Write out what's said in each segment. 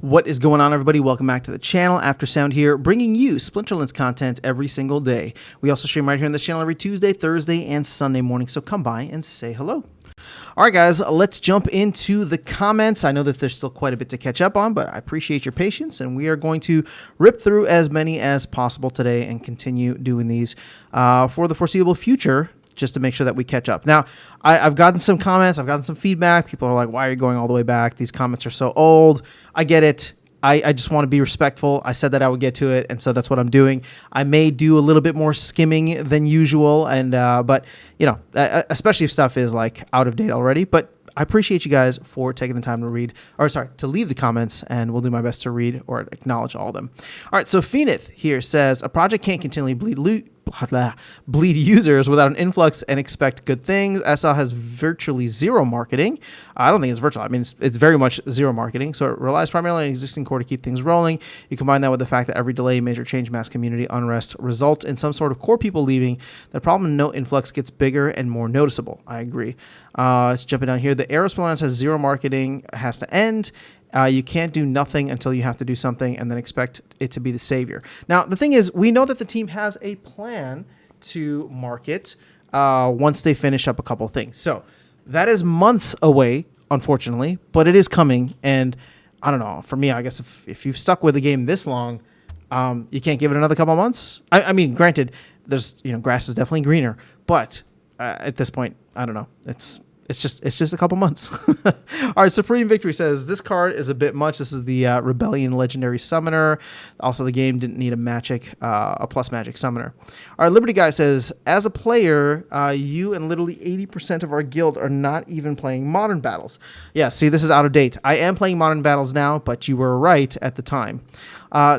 What is going on, everybody? Welcome back to the channel. After Sound here, bringing you Splinterlands content every single day. We also stream right here on this channel every Tuesday, Thursday, and Sunday morning, so come by and say hello. All right, guys, let's jump into the comments. I know that there's still quite a bit to catch up on, but I appreciate your patience, and we are going to rip through as many as possible today and continue doing these for the foreseeable future, just to make sure that we catch up. Now, I've gotten some comments. I've gotten some feedback. People are like, why are you going all the way back? These comments are so old. I get it. I just want to be respectful. I said that I would get to it, and so that's what I'm doing. I may do a little bit more skimming than usual, and but, you know, especially if stuff is, like, out of date already. But I appreciate you guys for taking the time to read, or sorry, to leave the comments, and we'll do my best to read or acknowledge all of them. All right, so Phoenix here says, a project can't continually bleed users without an influx and expect good things. SL has virtually zero marketing. I don't think it's virtual. I mean, it's very much zero marketing. So it relies primarily on existing core to keep things rolling. You combine that with the fact that every delay, major change, mass community unrest results in some sort of core people leaving. The problem, no influx gets bigger and more noticeable. I agree. Let's jump down here. The Splinterlands has zero marketing, has to end. You can't do nothing until you have to do something and then expect it to be the savior. Now, the thing is, we know that the team has a plan to market once they finish up a couple things. So that is months away, unfortunately, but it is coming. And I don't know, for me, I guess if you've stuck with the game this long, you can't give it another couple months. I mean, granted, there's, you know, grass is definitely greener, but at this point, I don't know. It's just a couple months. All right, Supreme Victory says, this card is a bit much. This is the Rebellion Legendary Summoner. Also, the game didn't need a plus magic summoner. All right, Liberty Guy says, as a player, you and literally 80% of our guild are not even playing Modern Battles. Yeah, see, this is out of date. I am playing Modern Battles now, but you were right at the time.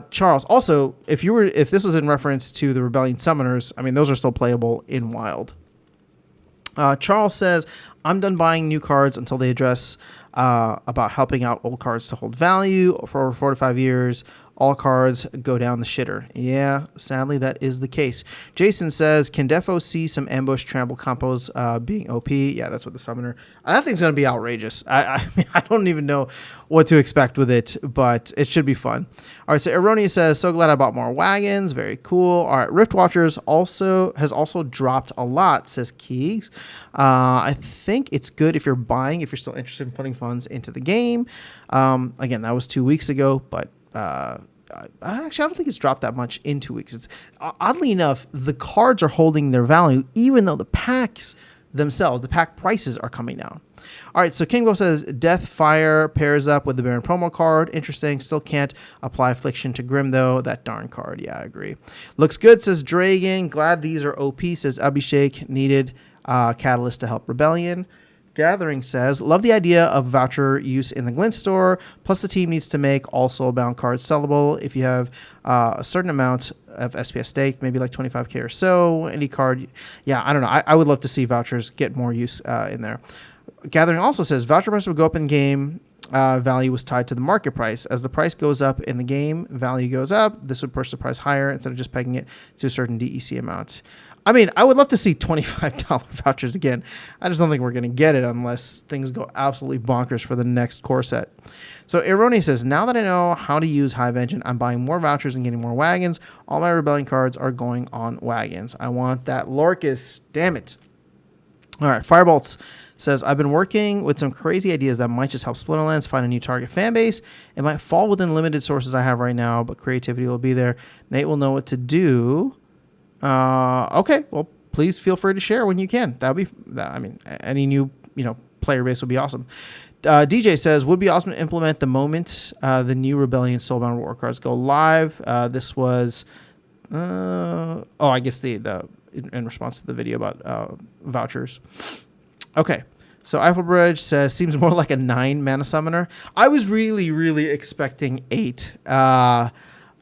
Charles, also, if this was in reference to the Rebellion Summoners, I mean, those are still playable in Wild. Charles says, I'm done buying new cards until they address about helping out old cards to hold value. For over 4 to 5 years, all cards go down the shitter. Yeah, sadly, that is the case. Jason says, can Defo see some ambush trample combos being OP? Yeah, that's what the summoner. That thing's going to be outrageous. I mean, I don't even know what to expect with it, but it should be fun. All right, so Erroneous says, so glad I bought more wagons. Very cool. All right, Rift Watchers has also dropped a lot, says Keegs. I think it's good if you're buying, if you're still interested in putting funds into the game. Again, that was 2 weeks ago, but actually, I don't think it's dropped that much in 2 weeks. It's oddly enough, the cards are holding their value, even though the packs themselves, the pack prices are coming down. All right, so Kingo says, Death Fire pairs up with the Baron promo card. Interesting. Still can't apply Affliction to Grim, though. That darn card. Yeah, I agree. Looks good, says Dragon. Glad these are OP, says Abhishek. Needed Catalyst to help Rebellion. Gathering says, love the idea of voucher use in the Glint store, plus the team needs to make all soulbound cards sellable. If you have a certain amount of SPS stake, maybe like 25k or so, any card. Yeah, I don't know. I would love to see vouchers get more use in there. Gathering also says, voucher price would go up in game. Value was tied to the market price. As the price goes up in the game, value goes up. This would push the price higher instead of just pegging it to a certain DEC amount. I mean, I would love to see $25 vouchers again. I just don't think we're going to get it unless things go absolutely bonkers for the next core set. So Eroni says, now that I know how to use Hive Engine, I'm buying more vouchers and getting more wagons. All my Rebellion cards are going on wagons. I want that Lorcus. Damn it. All right, Firebolts says, I've been working with some crazy ideas that might just help Splinterlands find a new target fan base. It might fall within limited sources I have right now, but creativity will be there. Nate will know what to do. Okay, well, please feel free to share when you can. That would be, I mean, any new, player base would be awesome. DJ says, would be awesome to implement the moment the new Rebellion Soulbound War cards go live. This was, I guess the in response to the video about vouchers. Okay, so Eiffelbridge says, seems more like a 9 mana summoner. I was really, really expecting 8. And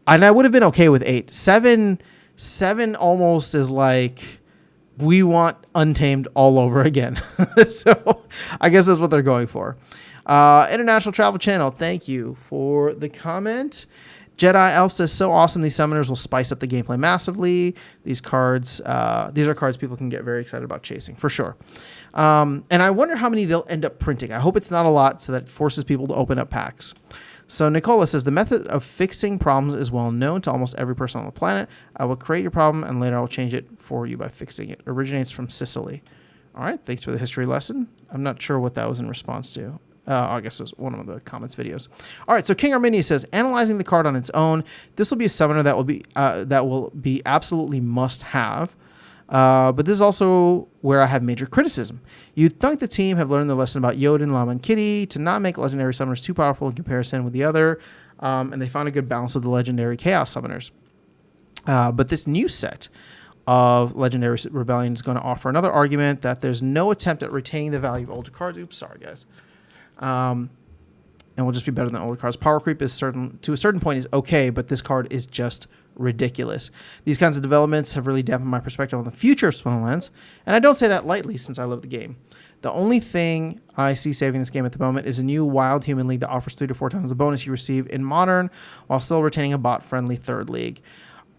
I would have been okay with 8. 7 almost is like, we want Untamed all over again. So I guess that's what they're going for. International Travel Channel, thank you for the comment. Jedi Elf says, so awesome. These summoners will spice up the gameplay massively. These cards, these are cards people can get very excited about chasing, for sure. And I wonder how many they'll end up printing. I hope it's not a lot so that it forces people to open up packs. So Nicola says, the method of fixing problems is well known to almost every person on the planet. I will create your problem and later I will change it for you by fixing it. Originates from Sicily. All right, thanks for the history lesson. I'm not sure what that was in response to. I guess it was one of the comments videos. All right, so King Arminia says, analyzing the card on its own, this will be a summoner that will be absolutely must have. But this is also where I have major criticism. You'd think the team have learned the lesson about Yodin, Llama, and Kitty to not make legendary summoners too powerful in comparison with the other, and they found a good balance with the legendary Chaos summoners. But this new set of Legendary Rebellion is going to offer another argument that there's no attempt at retaining the value of older cards. Oops, sorry, guys. And will just be better than older cards. Power creep is to a certain point is okay, but this card is just ridiculous. These kinds of developments have really dampened my perspective on the future of Splinterlands, and I don't say that lightly since I love the game. The only thing I see saving this game at the moment is a new Wild Human League that offers 3 to 4 times the bonus you receive in Modern while still retaining a bot-friendly third league.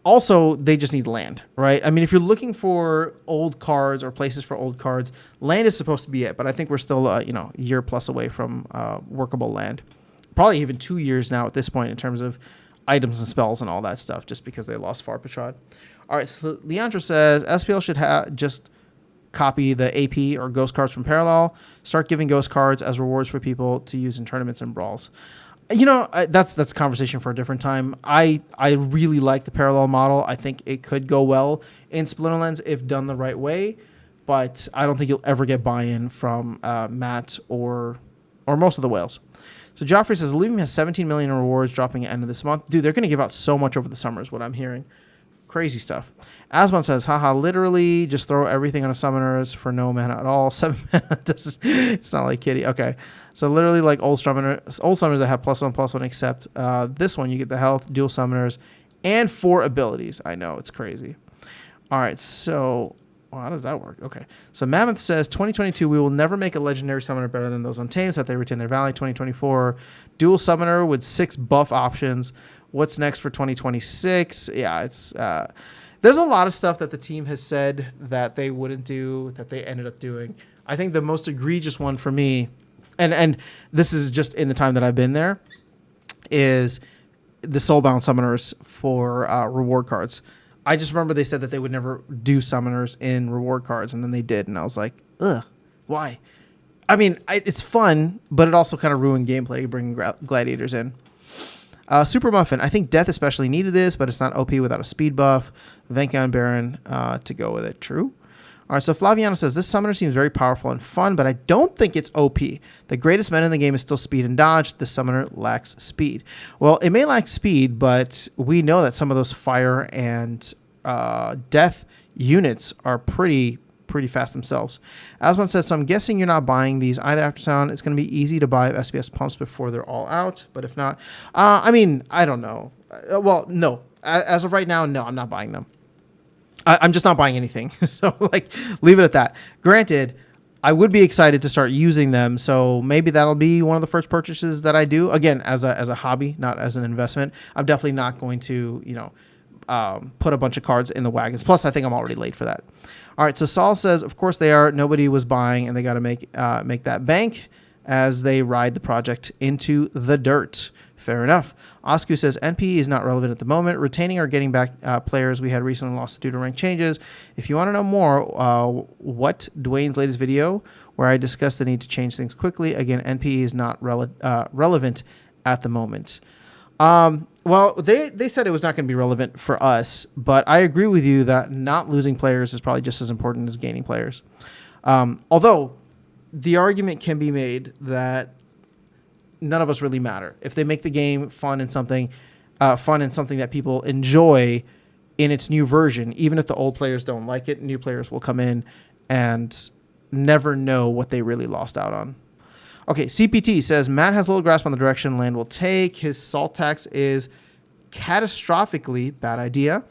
Also, they just need land, right? I mean, if you're looking for old cards or places for old cards, land is supposed to be it, but I think we're still a year plus away from workable land. Probably even 2 years now at this point in terms of items and spells and all that stuff, just because they lost Far Petrod. All right, so Leandro says SPL should just copy the AP or ghost cards from Parallel, start giving ghost cards as rewards for people to use in tournaments and brawls. That's a conversation for a different time. I really like the Parallel model. I think it could go well in Splinterlands if done the right way, but I don't think you'll ever get buy-in from Matt or most of the whales. So Joffrey says, Leaving has 17 million in rewards dropping at the end of this month. Dude, they're going to give out so much over the summer is what I'm hearing. Crazy stuff. Asmon says, haha, literally just throw everything on a summoners for no mana at all. 7 mana. It's not like Kitty. Okay. So literally like old summoners that have +1/+1, except this one, you get the health, dual summoners, and 4 abilities. I know, it's crazy. All right, so how does that work? Okay. So Mammoth says, 2022, we will never make a legendary summoner better than those Untamed so that they retain their value. 2024, dual summoner with 6 buff options. What's next for 2026? Yeah, it's there's a lot of stuff that the team has said that they wouldn't do that they ended up doing. I think the most egregious one for me, and this is just in the time that I've been there, is the Soulbound summoners for reward cards. I just remember they said that they would never do summoners in reward cards, and then they did, and I was like, ugh, why? I mean, it's fun, but it also kind of ruined gameplay bringing gladiators in. Super Muffin, I think Death especially needed this, but it's not OP without a speed buff. Venka and Baron to go with it. True. All right, so Flaviano says, this summoner seems very powerful and fun, but I don't think it's OP. The greatest meta in the game is still speed and dodge. This summoner lacks speed. Well, it may lack speed, but we know that some of those fire and death units are pretty fast themselves. Asmon says, so I'm guessing you're not buying these either after sound. It's going to be easy to buy SPS pumps before they're all out, but if not, I mean, I don't know. Well, no. As of right now, no, I'm not buying them. I'm just not buying anything. So, leave it at that. Granted, I would be excited to start using them, so maybe that'll be one of the first purchases that I do. Again, as a hobby, not as an investment. I'm definitely not going to, put a bunch of cards in the wagons. Plus, I think I'm already late for that. All right, so Saul says, of course they are. Nobody was buying, and they got to make that bank as they ride the project into the dirt. Fair enough. Oscu says, NP is not relevant at the moment. Retaining or getting back players we had recently lost due to rank changes. If you want to know more, what Dwayne's latest video where I discussed the need to change things quickly. Again, NP is not relevant at the moment. Well, they said it was not going to be relevant for us, but I agree with you that not losing players is probably just as important as gaining players. Although the argument can be made that none of us really matter. If they make the game fun and something that people enjoy in its new version, even if the old players don't like it, new players will come in and never know what they really lost out on. Okay, CPT says, Matt has little grasp on the direction land will take. His salt tax is catastrophically bad idea.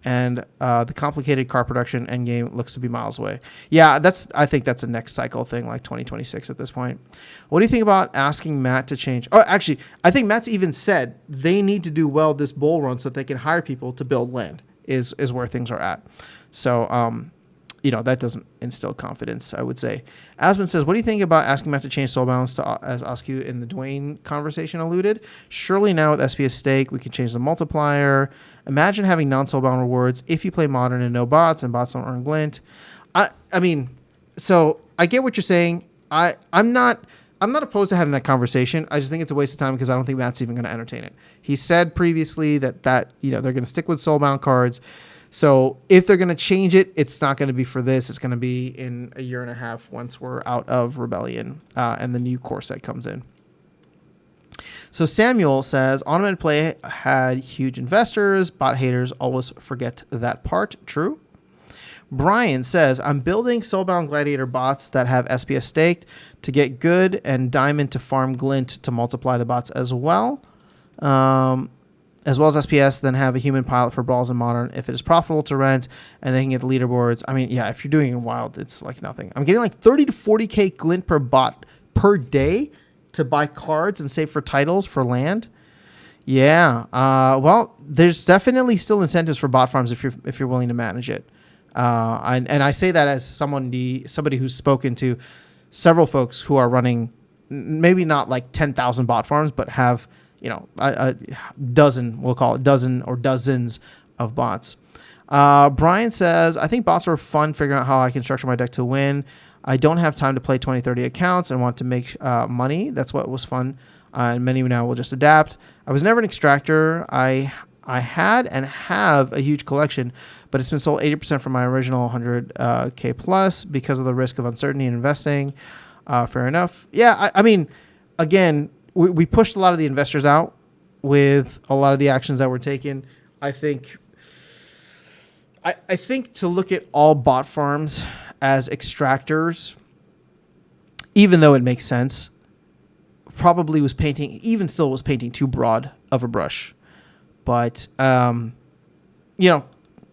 And the complicated car production endgame looks to be miles away. Yeah, I think that's a next cycle thing, like 2026 at this point. What do you think about asking Matt to change? Oh, actually, I think Matt's even said they need to do well this bull run so that they can hire people to build land is where things are at. So that doesn't instill confidence, I would say. Aspen says, what do you think about asking Matt to change soul balance to as Askew in the Dwayne conversation alluded? Surely now with SPS stake, we can change the multiplier. Imagine having non-soul bound rewards if you play modern and no bots, and bots don't earn glint. I mean, so I get what you're saying. I'm not opposed to having that conversation. I just think it's a waste of time because I don't think Matt's even going to entertain it. He said previously that they're going to stick with soulbound cards. So if they're going to change it, it's not going to be for this. It's going to be in a year and a half once we're out of Rebellion and the new core set comes in. So Samuel says, automated play had huge investors. Bot haters always forget that part. True. Brian says, I'm building Soulbound Gladiator bots that have SPS staked to get good and diamond to farm glint to multiply the bots as well. As well as SPS, then have a human pilot for brawls and modern if it is profitable to rent, and they can get the leaderboards. I mean, yeah, if you're doing it in wild, it's like nothing. I'm getting like 30 to 40k glint per bot per day to buy cards and save for titles for land. Yeah, well, there's definitely still incentives for bot farms if you're willing to manage it. And I say that as somebody who's spoken to several folks who are running maybe not like 10,000 bot farms, but have a dozen, we'll call it dozen or dozens of bots. Brian says, I think bots are fun figuring out how I can structure my deck to win. I don't have time to play 20, 30 accounts and want to make money. That's what was fun. And many now will just adapt. I was never an extractor. I had and have a huge collection, but it's been sold 80% from my original 100K plus because of the risk of uncertainty in investing. Fair enough. Yeah, I mean, again, we pushed a lot of the investors out with a lot of the actions that were taken. I think to look at all bot farms as extractors, even though it makes sense, probably was painting too broad of a brush. But,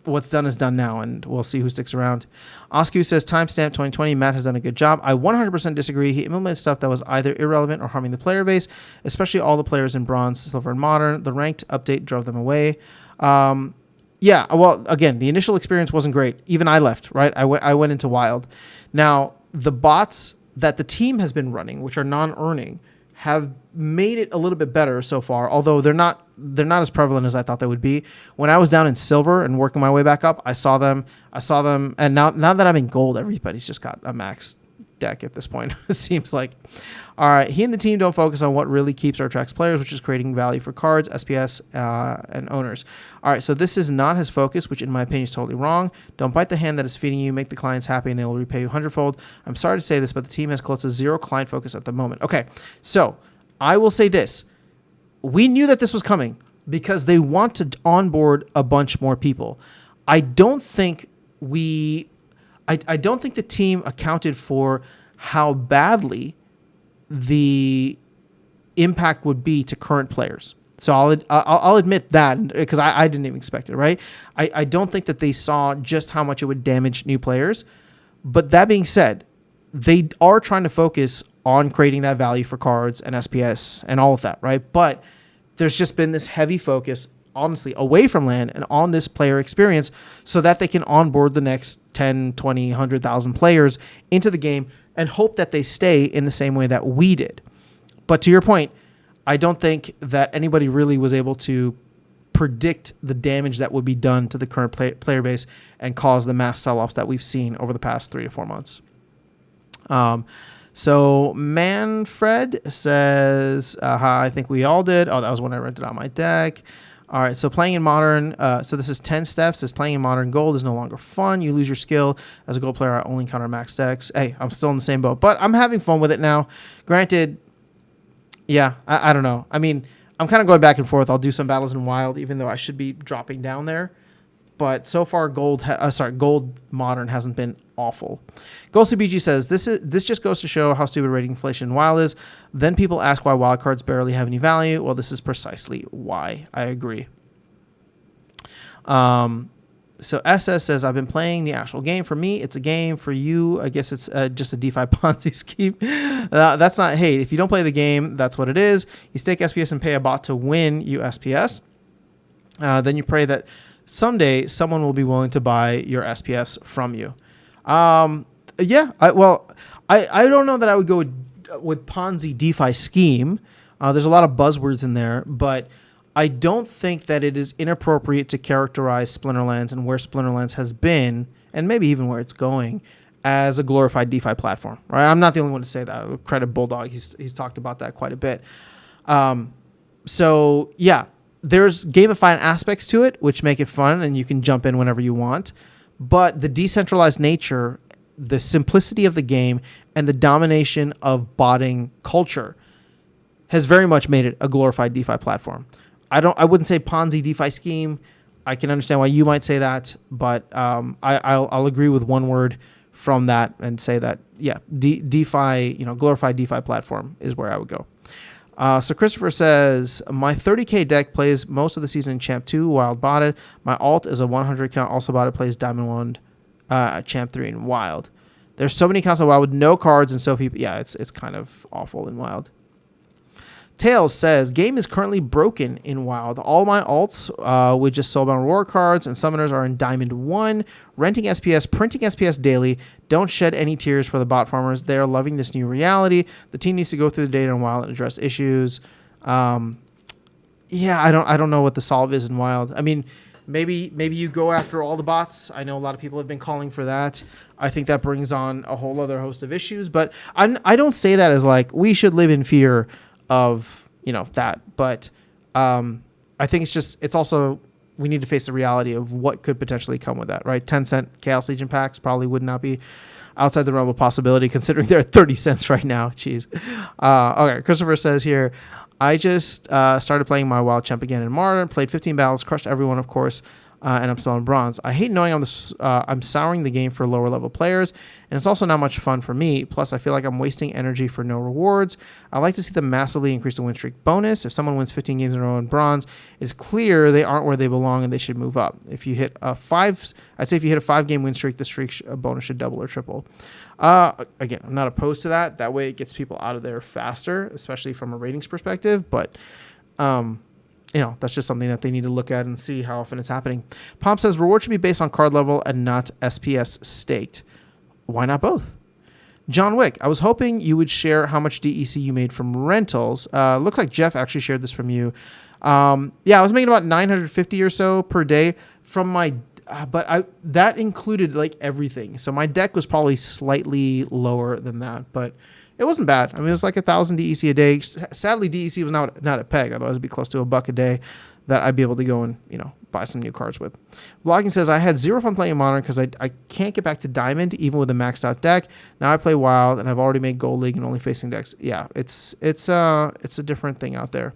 what's done is done now, and we'll see who sticks around. Oscu says, timestamp 2020, Matt has done a good job. I 100% disagree. He implemented stuff that was either irrelevant or harming the player base, especially all the players in Bronze, Silver, and Modern. The ranked update drove them away. Yeah, well, again, the initial experience wasn't great. Even I left, right? I went into Wild. Now, the bots that the team has been running, which are non-earning, have made it a little bit better so far, although they're not as prevalent as I thought they would be. When I was down in Silver and working my way back up, I saw them, and now that I'm in Gold, everybody's just got a max deck at this point. It seems like. All right, he and the team don't focus on what really keeps or attracts players, which is creating value for cards, SPS, and owners. All right, so this is not his focus, which in my opinion is totally wrong. Don't bite the hand that is feeding you. Make the clients happy, and they will repay you hundredfold. I'm sorry to say this, but the team has close to zero client focus at the moment. Okay, so I will say this. We knew that this was coming because they want to onboard a bunch more people. I don't think the team accounted for how badly the impact would be to current players. So I'll admit that because I didn't even expect it, right? I don't think that they saw just how much it would damage new players. But that being said, they are trying to focus on creating that value for cards and SPS and all of that, right? But there's just been this heavy focus, honestly, away from land and on this player experience so that they can onboard the next 10, 20, 100,000 players into the game and hope that they stay in the same way that we did. But to your point, I don't think that anybody really was able to predict the damage that would be done to the current player base and cause the mass sell-offs that we've seen over the past 3 to 4 months. So Manfred says, I think we all did. Oh, that was when I rented out my deck. All right, so playing in Modern, so this is 10 steps. This playing in Modern Gold is no longer fun. You lose your skill. As a Gold player, I only encounter max decks. Hey, I'm still in the same boat, but I'm having fun with it now. Granted, yeah, I don't know. I mean, I'm kind of going back and forth. I'll do some battles in Wild, even though I should be dropping down there. But so far, Gold Modern hasn't been awful. Gold CBG says, this just goes to show how stupid rating inflation in Wild is. Then people ask why wild cards barely have any value. Well, this is precisely why. I agree. So SS says, I've been playing the actual game. For me, it's a game. For you, I guess it's just a DeFi Ponzi scheme. That's not hate. If you don't play the game, that's what it is. You stake SPS and pay a bot to win you SPS. Then you pray that someday someone will be willing to buy your SPS from you. Yeah. I don't know that I would go with Ponzi DeFi scheme. There's a lot of buzzwords in there, but I don't think that it is inappropriate to characterize Splinterlands and where Splinterlands has been, and maybe even where it's going, as a glorified DeFi platform. Right? I'm not the only one to say that. I credit Bulldog. He's talked about that quite a bit. So yeah, there's gamified aspects to it, which make it fun, and you can jump in whenever you want. But the decentralized nature, the simplicity of the game, and the domination of botting culture has very much made it a glorified DeFi platform. I wouldn't say Ponzi DeFi scheme. I can understand why you might say that, but I'll agree with one word from that and say that, yeah, DeFi, glorified DeFi platform is where I would go. So Christopher says, my 30K deck plays most of the season in Champ 2, Wild botted. My alt is a 100 count, also botted, plays Diamond 1, Champ 3, and Wild. There's so many counts on Wild with no cards and so few. Yeah, it's kind of awful in Wild. Tails says, game is currently broken in Wild. All my alts with just soulbound reward cards and summoners are in Diamond 1. Renting SPS, printing SPS daily. Don't shed any tears for the bot farmers. They're loving this new reality. The team needs to go through the data in Wild and address issues. Yeah, I don't know what the solve is in Wild. I mean, maybe you go after all the bots. I know a lot of people have been calling for that. I think that brings on a whole other host of issues. But I don't say that as like we should live in fear of that, but I think it's also we need to face the reality of what could potentially come with that, right? 10-cent Chaos Legion packs probably would not be outside the realm of possibility, considering they're at 30 cents right now. Jeez. Okay, Christopher says here, I just started playing my Wild Champ again in Modern, played 15 battles, crushed everyone, of course, and I'm still in Bronze. I hate knowing I'm souring the game for lower level players, and it's also not much fun for me. Plus, I feel like I'm wasting energy for no rewards. I like to see them massively increase the win streak bonus. If someone wins 15 games in a row in Bronze, it's clear they aren't where they belong and they should move up. If you hit a 5-game win streak, the streak bonus should double or triple. Again, I'm not opposed to that. That way, it gets people out of there faster, especially from a ratings perspective. But that's just something that they need to look at and see how often it's happening. Pomp says reward should be based on card level and not SPS staked. Why not both? John Wick, I was hoping you would share how much DEC you made from rentals. Looks like Jeff actually shared this from you. I was making about 950 or so per day from my, that included like everything. So my deck was probably slightly lower than that, but it wasn't bad. I mean, it was like 1,000 DEC a day. Sadly, DEC was not at peg. Otherwise, it'd be close to $1 a day that I'd be able to go and, buy some new cards with. Vlogging says, I had zero fun playing Modern because I can't get back to Diamond, even with a maxed out deck. Now I play Wild, and I've already made Gold League and only facing decks. Yeah, it's a different thing out there.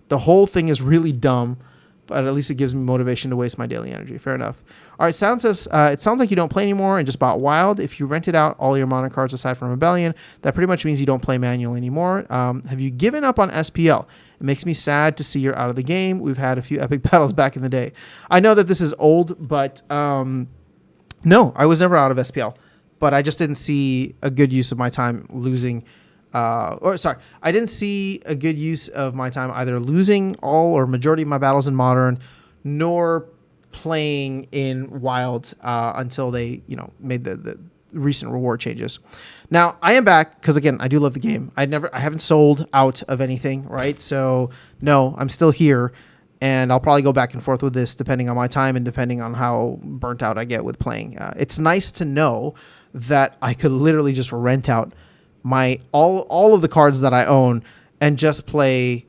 The whole thing is really dumb, but at least it gives me motivation to waste my daily energy. Fair enough. All right, Sound says, it sounds like you don't play anymore and just bought Wild. If you rented out all your Modern cards aside from Rebellion, that pretty much means you don't play Manual anymore. Have you given up on SPL? It makes me sad to see you're out of the game. We've had a few epic battles back in the day. I know that this is old, but no, I was never out of SPL. But I just didn't see a good use of my time losing. I didn't see a good use of my time either losing all or majority of my battles in Modern, nor playing in Wild until they, made the recent reward changes. Now I am back because again, I do love the game. I haven't sold out of anything, right? So no, I'm still here, and I'll probably go back and forth with this depending on my time and depending on how burnt out I get with playing. It's nice to know that I could literally just rent out my all of the cards that I own and just play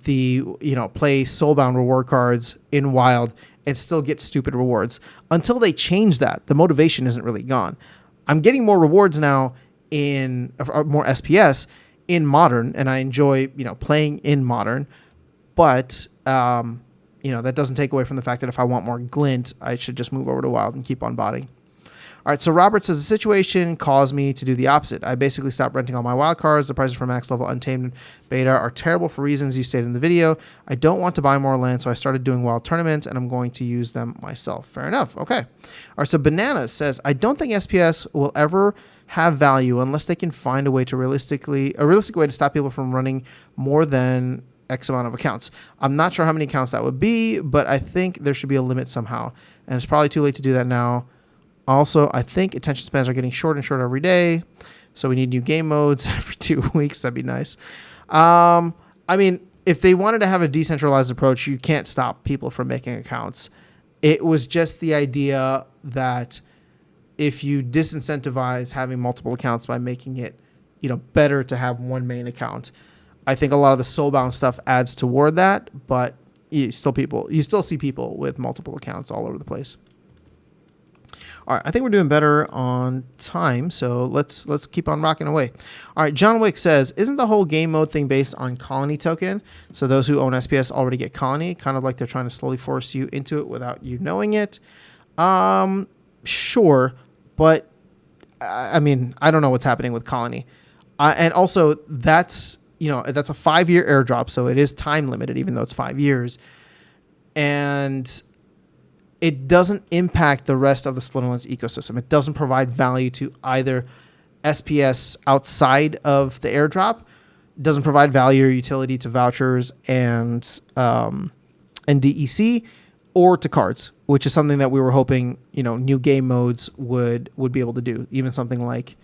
play soulbound reward cards in Wild and still get stupid rewards. Until they change that, the motivation isn't really gone. I'm getting more rewards now or more SPS in Modern, and I enjoy, playing in Modern, but, that doesn't take away from the fact that if I want more glint, I should just move over to Wild and keep on botting. All right, so Robert says, the situation caused me to do the opposite. I basically stopped renting all my wild cards. The prices for max level Untamed Beta are terrible for reasons you stated in the video. I don't want to buy more land, so I started doing wild tournaments, and I'm going to use them myself. Fair enough. Okay. All right, so Bananas says, I don't think SPS will ever have value unless they can find a realistic way to stop people from running more than X amount of accounts. I'm not sure how many accounts that would be, but I think there should be a limit somehow, and it's probably too late to do that now. Also, I think attention spans are getting shorter and shorter every day. So we need new game modes every 2 weeks. That'd be nice. I mean, if they wanted to have a decentralized approach, you can't stop people from making accounts. It was just the idea that if you disincentivize having multiple accounts by making it, better to have one main account, I think a lot of the soulbound stuff adds toward that, but you still see people with multiple accounts all over the place. All right, I think we're doing better on time, so let's keep on rocking away. All right, John Wick says, isn't the whole game mode thing based on colony token? So those who own SPS already get colony, kind of like they're trying to slowly force you into it without you knowing it. Sure, but I mean, I don't know what's happening with colony. And also that's a 5-year airdrop, so it is time limited, even though it's 5 years. And it doesn't impact the rest of the Splinterlands ecosystem. It doesn't provide value to either SPS outside of the airdrop. It doesn't provide value or utility to vouchers and DEC or to cards, which is something that we were hoping, new game modes would be able to do. Even something like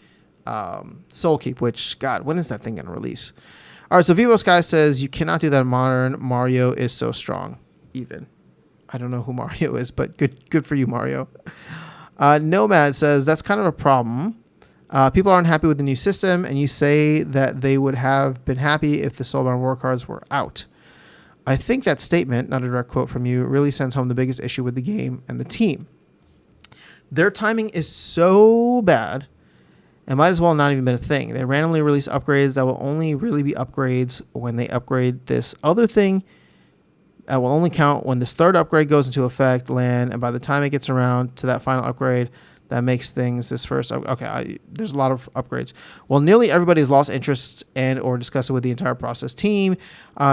Soul Keep, which, God, when is that thing going to release? All right, so Vivo Sky says, you cannot do that in modern. Mario is so strong. Even. I don't know who Mario is, but good for you, Mario. Nomad says, that's kind of a problem. People aren't happy with the new system, and you say that they would have been happy if the Soulbound War cards were out. I think that statement, not a direct quote from you, really sends home the biggest issue with the game and the team. Their timing is so bad, it might as well not even been a thing. They randomly release upgrades that will only really be upgrades when they upgrade this other thing. That will only count when this third upgrade goes into effect, land, and by the time it gets around to that final upgrade, that makes things this first. Okay, there's a lot of upgrades. Well, nearly everybody has lost interest and or discussed it with the entire process team.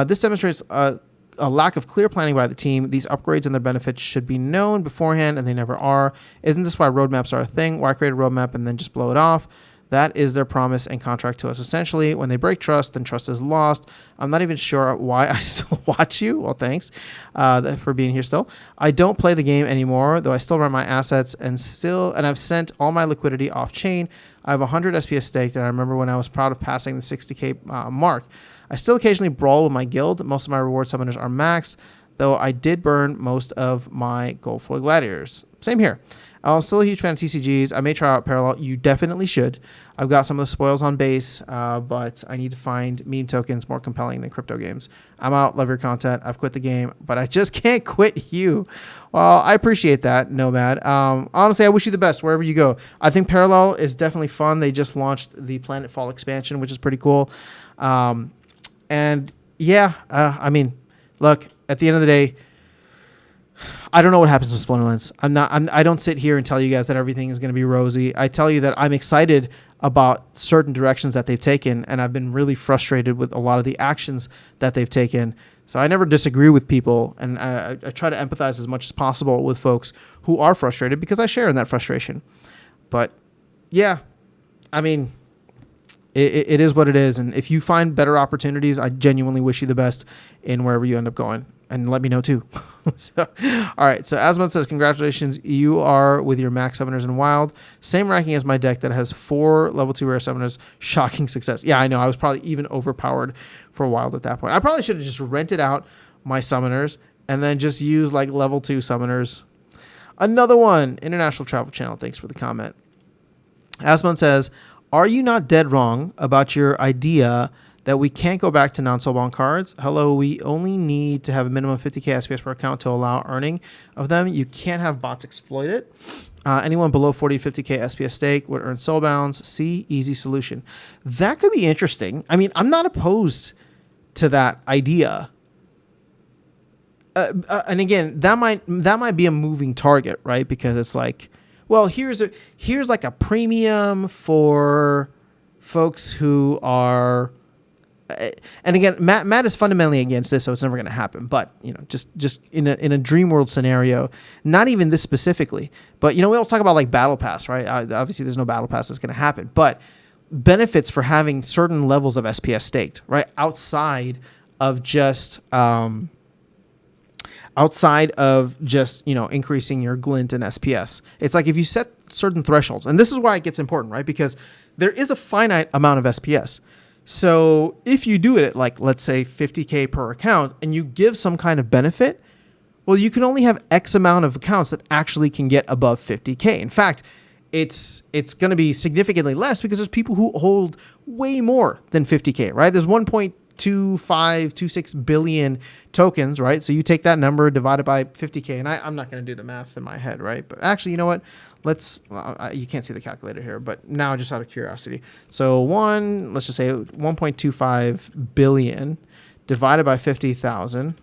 This demonstrates a lack of clear planning by the team. These upgrades and their benefits should be known beforehand, and they never are. Isn't this why roadmaps are a thing? Why create a roadmap and then just blow it off? That is their promise and contract to us. Essentially, when they break trust, then trust is lost. I'm not even sure why I still watch you. Well, thanks for being here still. I don't play the game anymore, though I still run my assets and I've sent all my liquidity off chain. I have 100 SPS staked, and I remember when I was proud of passing the 60K mark. I still occasionally brawl with my guild. Most of my reward summoners are maxed, though I did burn most of my gold foil gladiators. Same here. I'm still a huge fan of TCGs. I may try out Parallel. You definitely should. I've got some of the spoils on base, but I need to find meme tokens more compelling than crypto games. I'm out. Love your content. I've quit the game, but I just can't quit you. Well, I appreciate that, Nomad. Honestly, I wish you the best wherever you go. I think Parallel is definitely fun. They just launched the Planetfall expansion, which is pretty cool. And yeah, I mean, look, at the end of the day, I don't know what happens with Splinterlands. I don't sit here and tell you guys that everything is going to be rosy. I tell you that I'm excited about certain directions that they've taken, and I've been really frustrated with a lot of the actions that they've taken. So I never disagree with people, and I try to empathize as much as possible with folks who are frustrated because I share in that frustration. But yeah, I mean, it is what it is. And if you find better opportunities, I genuinely wish you the best in wherever you end up going. And let me know too. So, all right. So Asmund says, congratulations. You are with your max summoners in Wild. Same ranking as my deck that has 4 level 2 rare summoners. Shocking success. Yeah, I know. I was probably even overpowered for Wild at that point. I probably should have just rented out my summoners and then just use like level 2 summoners. Another one. International Travel Channel. Thanks for the comment. Asmund says, are you not dead wrong about your idea that we can't go back to non-soulbound cards? Hello, we only need to have a minimum 50k SPS per account to allow earning of them. You can't have bots exploit it. Anyone below 40 to 50k SPS stake would earn soulbounds. See, easy solution. That could be interesting. I mean, I'm not opposed to that idea. And again, that might be a moving target, right? Because it's like, well, here's like a premium for folks who are. And again, Matt is fundamentally against this, so it's never going to happen. But just in a dream world scenario, not even this specifically, but we always talk about like battle pass, right? Obviously, there's no battle pass that's going to happen, but benefits for having certain levels of SPS staked, right, outside of just outside of just, increasing your glint and SPS. It's like if you set certain thresholds, and this is why it gets important, right? Because there is a finite amount of SPS. So if you do it at like, let's say 50K per account and you give some kind of benefit, well, you can only have X amount of accounts that actually can get above 50K. In fact, it's going to be significantly less because there's people who hold way more than 50K, right? There's 1.2526 billion tokens, right? So you take that number, divide it by 50K, and I'm not going to do the math in my head, right? But actually, you know what? You can't see the calculator here, but now just out of curiosity. So let's just say 1.25 billion divided by 50,000,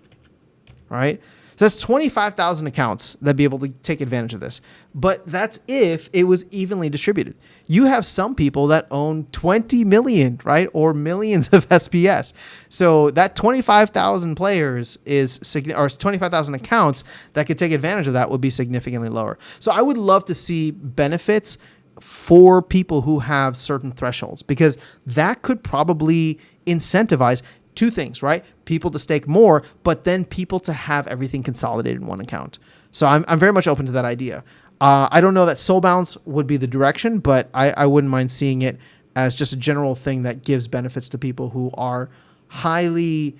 right? So that's 25,000 accounts that'd be able to take advantage of this. But that's if it was evenly distributed. You have some people that own 20 million, right? Or millions of SPS. So that 25,000 players or 25,000 accounts that could take advantage of that would be significantly lower. So I would love to see benefits for people who have certain thresholds, because that could probably incentivize two things, right? People to stake more, but then people to have everything consolidated in one account. So I'm very much open to that idea. I don't know that Soulbounce would be the direction, but I wouldn't mind seeing it as just a general thing that gives benefits to people who are highly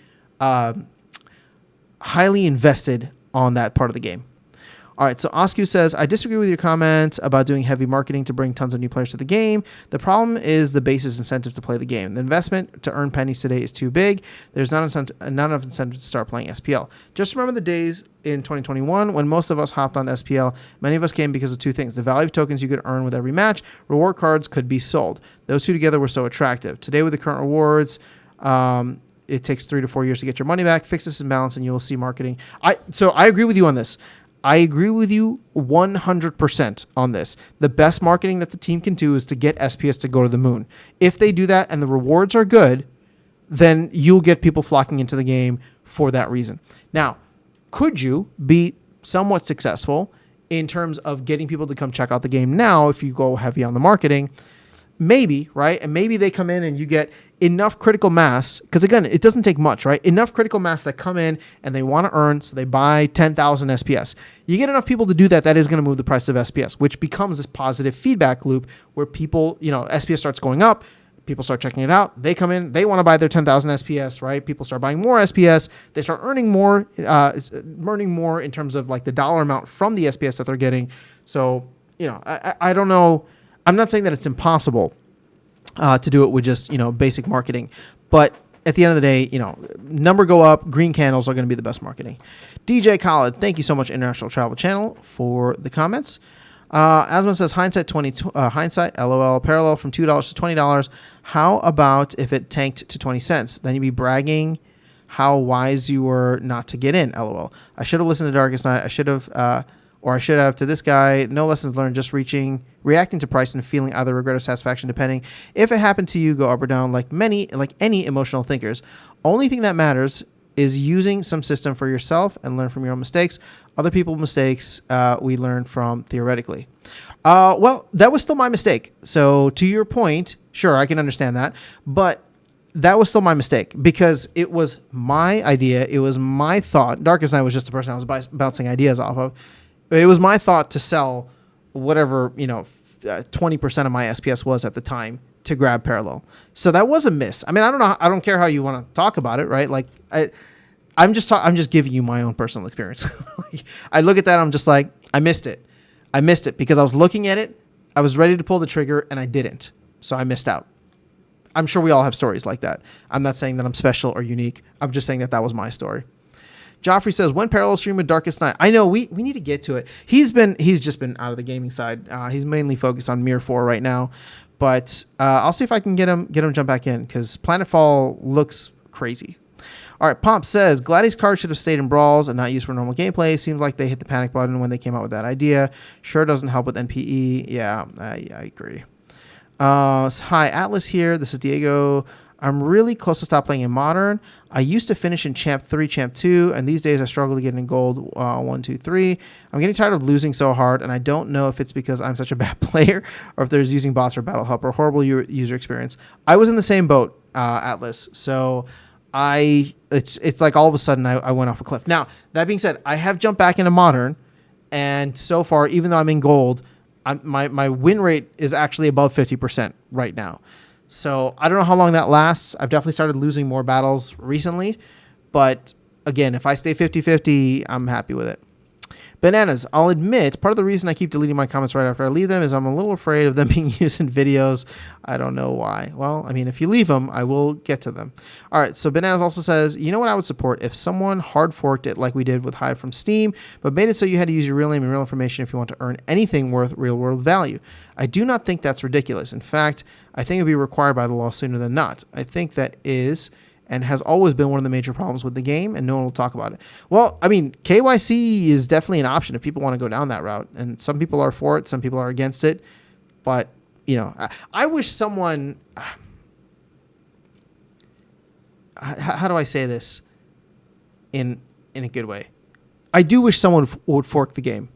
invested on that part of the game. All right, so Oscu says, I disagree with your comment about doing heavy marketing to bring tons of new players to the game. The problem is the base's incentive to play the game. The investment to earn pennies today is too big. There's not enough incentive to start playing SPL. Just remember the days in 2021 when most of us hopped on SPL. Many of us came because of two things. The value of tokens you could earn with every match. Reward cards could be sold. Those two together were so attractive. Today with the current rewards, it takes 3 to 4 years to get your money back. Fix this imbalance and you'll see marketing. So I agree with you on this. I agree with you 100% on this. The best marketing that the team can do is to get SPS to go to the moon. If they do that and the rewards are good, then you'll get people flocking into the game for that reason. Now, could you be somewhat successful in terms of getting people to come check out the game now if you go heavy on the marketing? Maybe, right? And maybe they come in and you get enough critical mass, because again, it doesn't take much, right? Enough critical mass that come in and they want to earn, so they buy 10,000 SPS. You get enough people to do that, that is going to move the price of SPS, which becomes this positive feedback loop where people, SPS starts going up, people start checking it out, they come in, they want to buy their 10,000 SPS, right? People start buying more SPS, they start earning more in terms of like the dollar amount from the SPS that they're getting. So, I don't know. I'm not saying that it's impossible to do it with just, basic marketing. But at the end of the day, number go up, green candles are going to be the best marketing. DJ Khaled, thank you so much, International Travel Channel, for the comments. Asman says, hindsight, LOL, parallel from $2 to $20. How about if it tanked to 20 cents? Then you'd be bragging how wise you were not to get in, LOL. I should have listened to Darkest Night. I should have to this guy. No lessons learned, just reacting to price and feeling either regret or satisfaction, depending. If it happened to you, go up or down like any emotional thinkers. Only thing that matters is using some system for yourself and learn from your own mistakes. Other people's mistakes we learn from theoretically. Well, that was still my mistake. So to your point, sure, I can understand that. But that was still my mistake because it was my idea. It was my thought. Darkest Night was just the person I was bouncing ideas off of. It was my thought to sell whatever, 20% of my SPS was at the time to grab Parallel. So that was a miss. I mean, I don't know. I don't care how you want to talk about it, right? Like I'm just giving you my own personal experience. I look at that. I'm just like, I missed it. I missed it because I was looking at it. I was ready to pull the trigger and I didn't. So I missed out. I'm sure we all have stories like that. I'm not saying that I'm special or unique. I'm just saying that was my story. Joffrey says, when Parallel stream with Darkest Night? I know we need to get to it. He's just been out of the gaming side. He's mainly focused on Mir 4 right now, but I'll see if I can get him jump back in because Planetfall looks crazy. All right, Pomp says, Gladys card should have stayed in Brawls and not used for normal gameplay. Seems like they hit the panic button when they came out with that idea. Sure doesn't help with NPE. Yeah, I agree. Hi, Atlas here. This is Diego. I'm really close to stop playing in Modern. I used to finish in Champ 3, Champ 2, and these days I struggle to get in Gold 1, 2, 3. I'm getting tired of losing so hard, and I don't know if it's because I'm such a bad player or if there's using bots or Battle Help or horrible user experience. I was in the same boat, Atlas. So it's like all of a sudden I went off a cliff. Now, that being said, I have jumped back into Modern, and so far, even though I'm in Gold, my win rate is actually above 50% right now. So I don't know how long that lasts. I've definitely started losing more battles recently, but again, if I stay 50-50, I'm happy with it. Bananas, I'll admit, part of the reason I keep deleting my comments right after I leave them is I'm a little afraid of them being used in videos. I don't know why. Well, I mean, if you leave them, I will get to them. All right, so Bananas also says, you know what I would support? If someone hard forked it like we did with Hive from Steam, but made it so you had to use your real name and real information if you want to earn anything worth real world value. I do not think that's ridiculous. In fact, I think it would be required by the law sooner than not. I think that is and has always been one of the major problems with the game, and no one will talk about it. Well, I mean, KYC is definitely an option if people want to go down that route, and some people are for it, some people are against it, but, you know, I wish someone... How do I say this in a good way? I do wish someone would fork the game.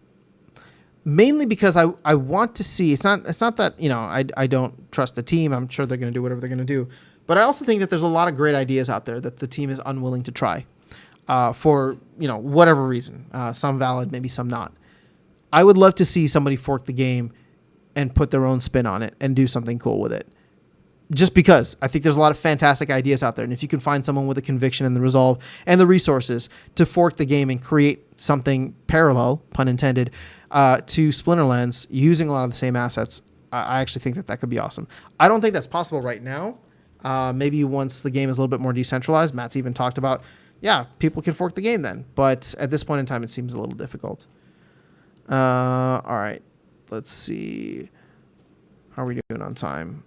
Mainly because I want to see... It's not that, you know, I don't trust the team. I'm sure they're going to do whatever they're going to do. But I also think that there's a lot of great ideas out there that the team is unwilling to try for, you know, whatever reason. Some valid, maybe some not. I would love to see somebody fork the game and put their own spin on it and do something cool with it. Just because I think there's a lot of fantastic ideas out there. And if you can find someone with the conviction and the resolve and the resources to fork the game and create something parallel, pun intended, to Splinterlands using a lot of the same assets, I actually think that could be awesome. I don't think that's possible right now. Maybe once the game is a little bit more decentralized. Matt's even talked about, yeah, people can fork the game then. But at this point in time, it seems a little difficult. All right. Let's see. How are we doing on time?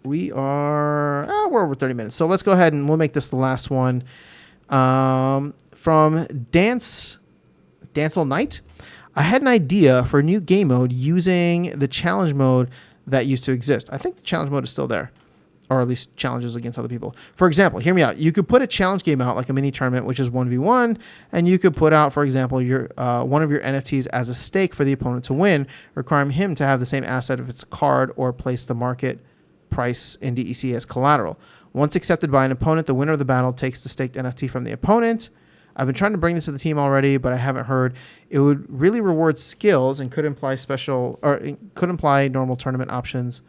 We're over 30 minutes. So let's go ahead and we'll make this the last one. From Dancel Knight. I had an idea for a new game mode using the challenge mode that used to exist. I think the challenge mode is still there, or at least challenges against other people. For example, hear me out. You could put a challenge game out like a mini tournament, which is 1v1, and you could put out, for example, your one of your NFTs as a stake for the opponent to win, requiring him to have the same asset if it's a card or place the market price in DEC as collateral. Once accepted by an opponent, the winner of the battle takes the staked NFT from the opponent. I've been trying to bring this to the team already, but I haven't heard. It would really reward skills and could imply normal tournament options.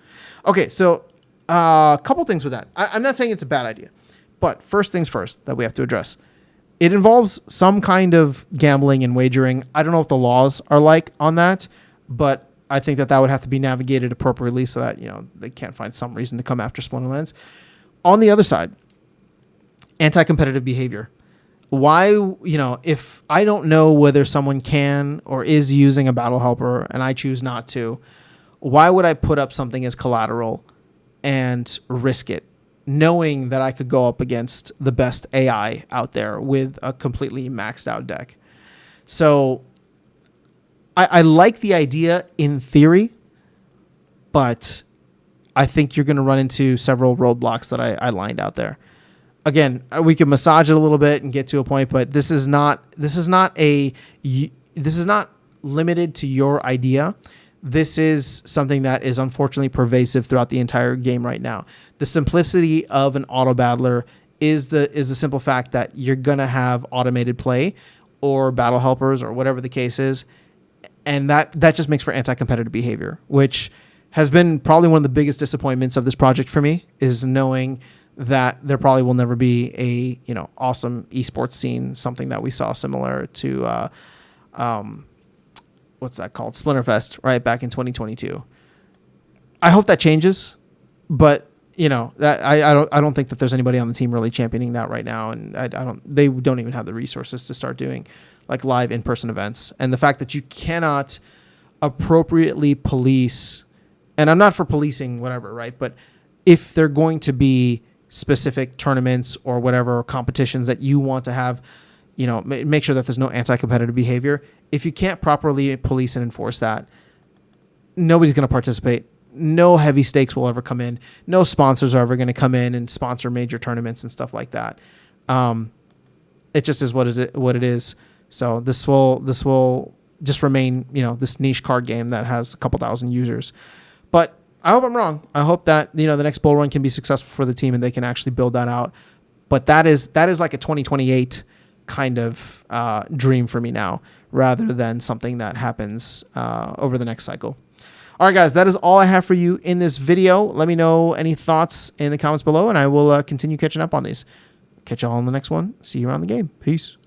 Okay, so a couple things with that. I'm not saying it's a bad idea, but first things first that we have to address. It involves some kind of gambling and wagering. I don't know what the laws are like on that, but I think that would have to be navigated appropriately so that, you know, they can't find some reason to come after Splinterlands. On the other side, anti-competitive behavior. Why, you know, if I don't know whether someone can or is using a battle helper and I choose not to, why would I put up something as collateral and risk it, knowing that I could go up against the best AI out there with a completely maxed out deck? So I like the idea in theory, but I think you're going to run into several roadblocks that I lined out there. Again, we can massage it a little bit and get to a point, but this is not limited to your idea. This is something that is unfortunately pervasive throughout the entire game right now. The simplicity of an auto battler is the simple fact that you're gonna have automated play or battle helpers or whatever the case is, and that just makes for anti-competitive behavior, which has been probably one of the biggest disappointments of this project for me, is knowing that there probably will never be a, you know, awesome esports scene, something that we saw similar to what's that called? Splinterfest, right, back in 2022. I hope that changes, but you know, that I don't think that there's anybody on the team really championing that right now, and they don't even have the resources to start doing like live in-person events. And the fact that you cannot appropriately police, and I'm not for policing whatever, right, but if they're going to be specific tournaments or whatever competitions that you want to have, you know, make sure that there's no anti-competitive behavior. If you can't properly police and enforce that, nobody's going to participate. No heavy stakes will ever come in. No sponsors are ever going to come in and sponsor major tournaments and stuff like that. It just is what it is. So this will just remain, you know, this niche card game that has a couple thousand users. But I hope I'm wrong. I hope that, the next bull run can be successful for the team and they can actually build that out. But that is like a 2028 kind of dream for me now, rather than something that happens over the next cycle. All right, guys, that is all I have for you in this video. Let me know any thoughts in the comments below, and I will continue catching up on these. Catch y'all on the next one. See you around the game. Peace.